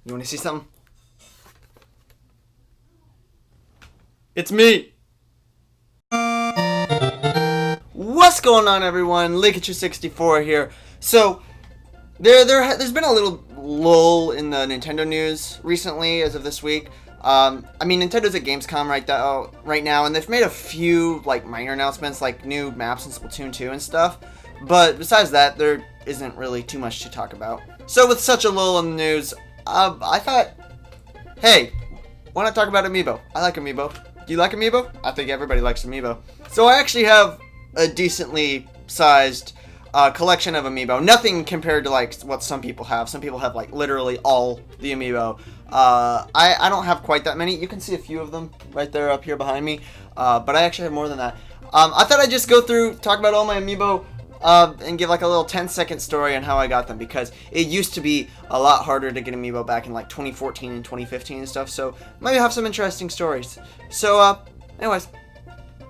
You want to see something? It's me! What's going on, everyone? Likachu64 here. So, there's been a little lull in the Nintendo news recently, as of this week. I mean, Nintendo's at Gamescom right now, and they've made a few, like, minor announcements, like new maps in Splatoon 2 and stuff. But besides that, there isn't really too much to talk about. So, with such a lull in the news, I thought, hey, why not talk about Amiibo? I like Amiibo. Do you like Amiibo? I think everybody likes Amiibo. So I actually have a decently sized collection of Amiibo. Nothing compared to like what some people have. Some people have like literally all the Amiibo. I don't have quite that many. You can see a few of them right there up here behind me. But I actually have more than that. I thought I'd just go through, talk about all my Amiibo, and give like a little 10-second story on how I got them, because it used to be a lot harder to get Amiibo back in like 2014 and 2015 and stuff, so maybe have some interesting stories. So, anyways,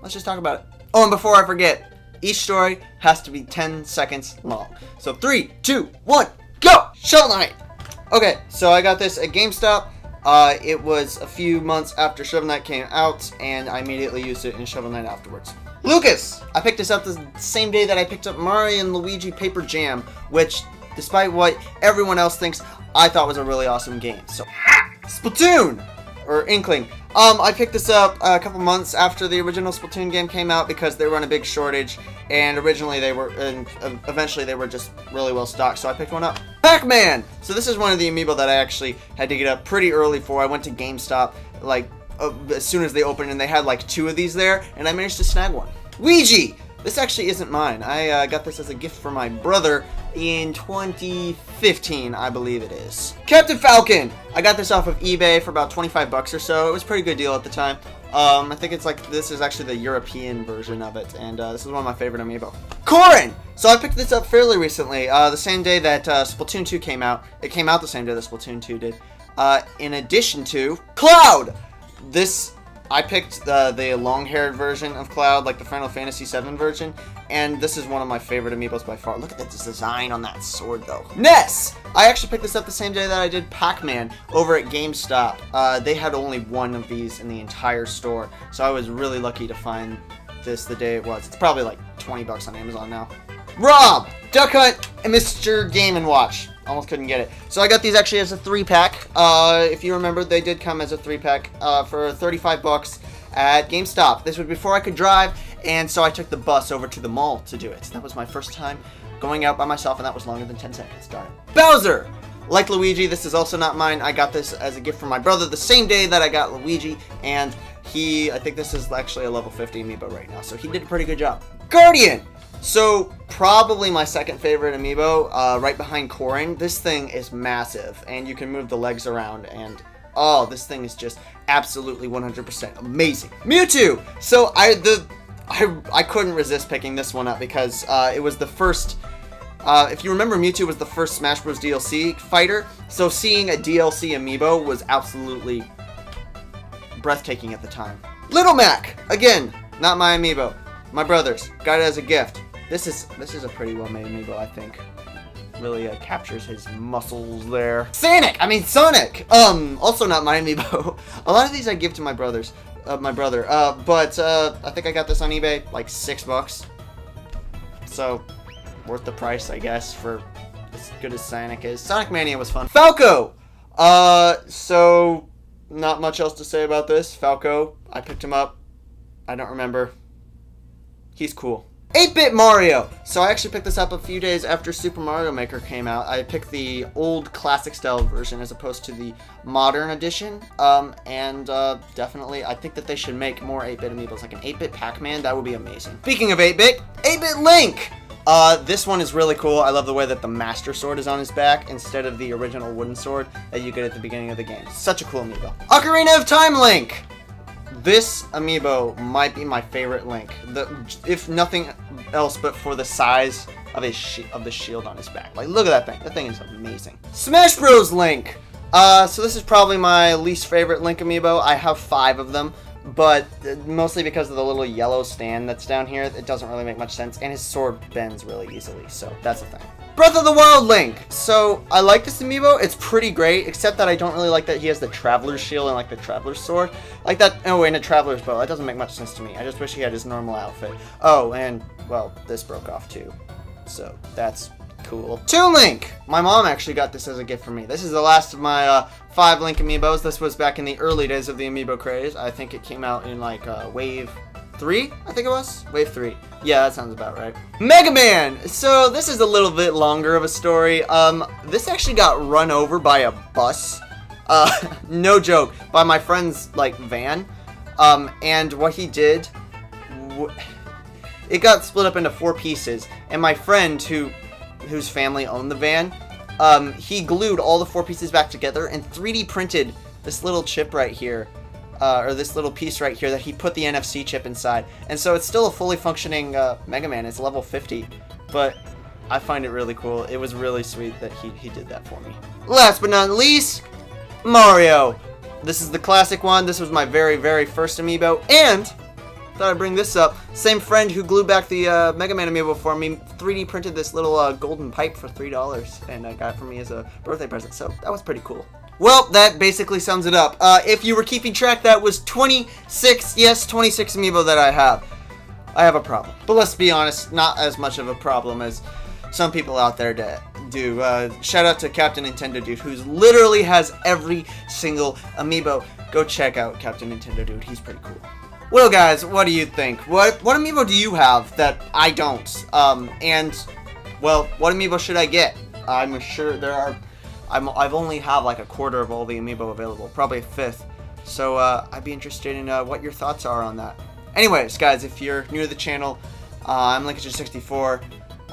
let's just talk about it. Oh, and before I forget, each story has to be 10 seconds long. So 3, 2, 1, go! Shovel Knight! Okay, so I got this at GameStop. It was a few months after Shovel Knight came out, and I immediately used it in Shovel Knight afterwards. Lucas! I picked this up the same day that I picked up Mario and Luigi Paper Jam, which, despite what everyone else thinks, I thought was a really awesome game. So, Splatoon! Or Inkling. I picked this up a couple months after the original Splatoon game came out because they were on a big shortage, and originally they were, and eventually they were just really well stocked, so I picked one up. Pac-Man! So this is one of the Amiibo that I actually had to get up pretty early for. I went to GameStop, like, as soon as they opened, and they had like 2 of these there, and I managed to snag one. Ouija! This actually isn't mine. I got this as a gift from my brother in 2015, I believe it is. Captain Falcon! I got this off of eBay for about 25 bucks or so. It was a pretty good deal at the time. I think it's like, this is actually the European version of it, and this is one of my favorite Amiibo. Corrin! So I picked this up fairly recently, the same day that Splatoon 2 came out. It came out the same day that Splatoon 2 did. In addition to Cloud! I picked the long-haired version of Cloud, like the Final Fantasy VII version, and this is one of my favorite Amiibos by far. Look at the design on that sword, though. Ness! I actually picked this up the same day that I did Pac-Man over at GameStop. They had only one of these in the entire store, so I was really lucky to find this the day it was. It's probably like 20 bucks on Amazon now. Rob! Duck Hunt and Mr. Game & Watch. Almost couldn't get it. So I got these actually as a 3-pack. If you remember, they did come as a 3-pack for 35 bucks at GameStop. This was before I could drive, and so I took the bus over to the mall to do it. That was my first time going out by myself, and that was longer than 10 seconds. Darn it. Bowser! Like Luigi, this is also not mine. I got this as a gift from my brother the same day that I got Luigi, and I think this is actually a level 50 Amiibo right now, so he did a pretty good job. Guardian! So, probably my second favorite Amiibo, right behind Corrin. This thing is massive, and you can move the legs around, and oh, this thing is just absolutely 100% amazing. Mewtwo! So, I couldn't resist picking this one up because it was the first, if you remember, Mewtwo was the first Smash Bros. DLC fighter, so seeing a DLC Amiibo was absolutely breathtaking at the time. Little Mac! Again, not my Amiibo. My brother's. Got it as a gift. This is a pretty well-made Amiibo, I think. Really captures his muscles there. Sonic! Also not my Amiibo. A lot of these I give to my brother. But I think I got this on eBay, like 6 bucks. So, worth the price, I guess, for as good as Sonic is. Sonic Mania was fun. Falco! So, not much else to say about this. Falco, I picked him up. I don't remember. He's cool. 8-Bit Mario! So I actually picked this up a few days after Super Mario Maker came out. I picked the old classic style version as opposed to the modern edition. Definitely, I think that they should make more 8-Bit Amiibos. Like an 8-Bit Pac-Man, that would be amazing. Speaking of 8-Bit, 8-Bit Link! This one is really cool. I love the way that the Master Sword is on his back instead of the original wooden sword that you get at the beginning of the game. Such a cool Amiibo. Ocarina of Time Link! This Amiibo might be my favorite Link, if nothing else but for the size of the shield on his back. Like, look at that thing. That thing is amazing. Smash Bros. Link! So this is probably my least favorite Link Amiibo. I have 5 of them, but mostly because of the little yellow stand that's down here, it doesn't really make much sense, and his sword bends really easily, so that's the thing. Breath of the Wild Link. So I like this amiibo. It's pretty great, except that I don't really like that he has the Traveler's Shield and like the Traveler's Sword. Like that, oh, and a Traveler's Bow. That doesn't make much sense to me. I just wish he had his normal outfit. Oh, and, well, this broke off too. So that's cool. Toon Link! My mom actually got this as a gift for me. This is the last of my 5 Link amiibos. This was back in the early days of the amiibo craze. I think it came out in like Wave 3, I think it was? Wave 3. Yeah, that sounds about right. Mega Man! So this is a little bit longer of a story. This actually got run over by a bus. No joke. By my friend's, like, van. And what he did... It got split up into 4 pieces. And my friend, whose family owned the van, he glued all the 4 pieces back together and 3D printed this little chip right here. Or this little piece right here that he put the NFC chip inside. And so it's still a fully functioning Mega Man. It's level 50. But I find it really cool. It was really sweet that he did that for me. Last but not least, Mario. This is the classic one. This was my very, very first amiibo. And, thought I'd bring this up. Same friend who glued back the Mega Man amiibo for me 3D printed this little golden pipe for $3. And got it for me as a birthday present. So that was pretty cool. Well, that basically sums it up. If you were keeping track, that was 26, yes, 26 amiibo that I have. I have a problem. But let's be honest, not as much of a problem as some people out there do. Shout out to Captain Nintendo Dude, who literally has every single amiibo. Go check out Captain Nintendo Dude. He's pretty cool. Well, guys, what do you think? What amiibo do you have that I don't? And, well, what amiibo should I get? I'm sure there are... I've only have like a quarter of all the amiibo available, probably a fifth. So I'd be interested in what your thoughts are on that. Anyways, guys, if you're new to the channel, I'm Linkager64.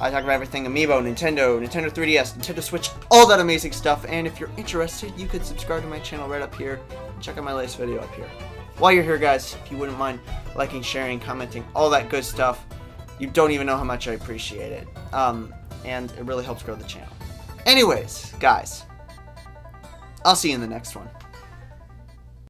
I talk about everything amiibo, Nintendo 3DS, Nintendo Switch, all that amazing stuff. And if you're interested, you could subscribe to my channel right up here. Check out my latest video up here. While you're here, guys, if you wouldn't mind liking, sharing, commenting, all that good stuff, you don't even know how much I appreciate it. And it really helps grow the channel. Anyways, guys, I'll see you in the next one.